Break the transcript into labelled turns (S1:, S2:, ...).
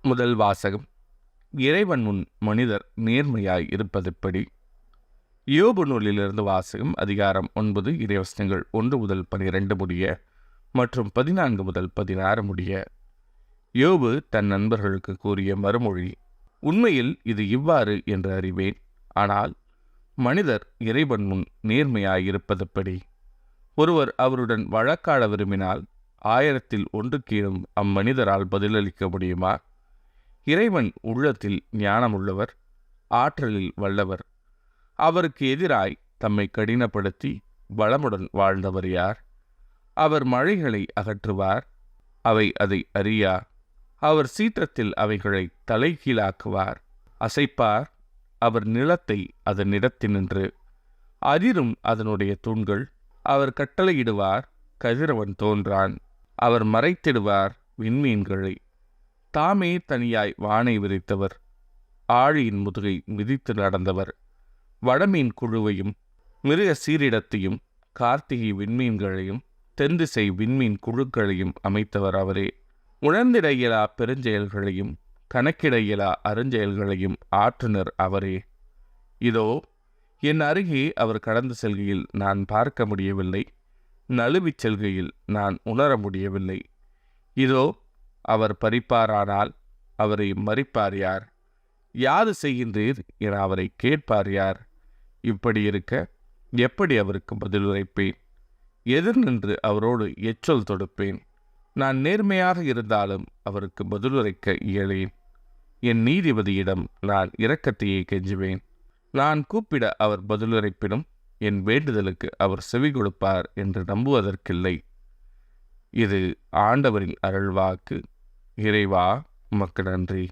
S1: முதல் வாசகம். இறைவன் முன் மனிதர் நேர்மையாய் இருப்பதெப்படி? யோபு நூலிலிருந்து வாசகம். அதிகாரம் 9, இறைவசனங்கள் 1 முதல் 12 முடிய மற்றும் 14 முதல் 16 முடிய. யோபு தன் நண்பர்களுக்கு கூறிய மறுமொழி. உண்மையில் இது இவ்வாறு என்று அறிவேன். ஆனால் மனிதர் இறைவன் முன் நேர்மையாய் இருப்பதெப்படி? ஒருவர் அவருடன் வழக்காட விரும்பினால் 1000-ல் 1 கீழும் அம்மனிதரால் பதிலளிக்க முடியுமா? இறைவன் உள்ளத்தில் ஞானமுள்ளவர், ஆற்றலில் வல்லவர். அவருக்கு எதிராய் தம்மை கடினப்படுத்தி வளமுடன் வாழ்ந்தவர் யார்? அவர் மழைகளை அகற்றுவார், அவை அதை அறியா. அவர் சீற்றத்தில் அவைகளை தலைகீழாக்குவார், அசைப்பார். அவர் நிலத்தை அதனிடத்தினின்று அதிரும் அதனுடைய தூண்கள். அவர் கட்டளையிடுவார், கதிரவன் தோன்றான். அவர் மறைத்திடுவார் விண்மீன்களை. தாமே தனியாய் வானை விரித்தவர், ஆழியின் முதுகை மிதித்து நடந்தவர். வடமீன் குழுவையும் மிருக சீரிடத்தையும் கார்த்திகை விண்மீன்களையும் தென்திசை விண்மீன் குழுக்களையும் அமைத்தவர் அவரே. உணர்ந்திட இயலா பெருஞ்செயல்களையும் கணக்கிட இயலா அருஞ்செயல்களையும் ஆற்றுனர் அவரே. இதோ என் அருகே அவர் கடந்து செல்கையில் நான் பார்க்க முடியவில்லை, நழுவிச் செல்கையில் நான் உணர முடியவில்லை. இதோ அவர் பறிப்பாரானால் அவரை மறிப்பார் யார்? யாது செய்கின்றீர் என அவரை கேட்பார் யார்? இப்படி இருக்க எப்படி அவருக்கு பதிலுரைப்பேன்? எதிர் நின்று அவரோடு எச்சொல் தொடுப்பேன்? நான் நேர்மையாக இருந்தாலும் அவருக்கு பதிலுரைக்க இயலேன். என் நீதிபதியிடம் நான் இரக்கத்தையே கெஞ்சுவேன். நான் கூப்பிட அவர் பதிலுரைப்பினும் என் வேண்டுதலுக்கு அவர் செவி கொடுப்பார் என்று நம்புவதற்கில்லை. இது ஆண்டவரின் அருள்வாக்கு. இறைவா, உமக்கு நன்றி.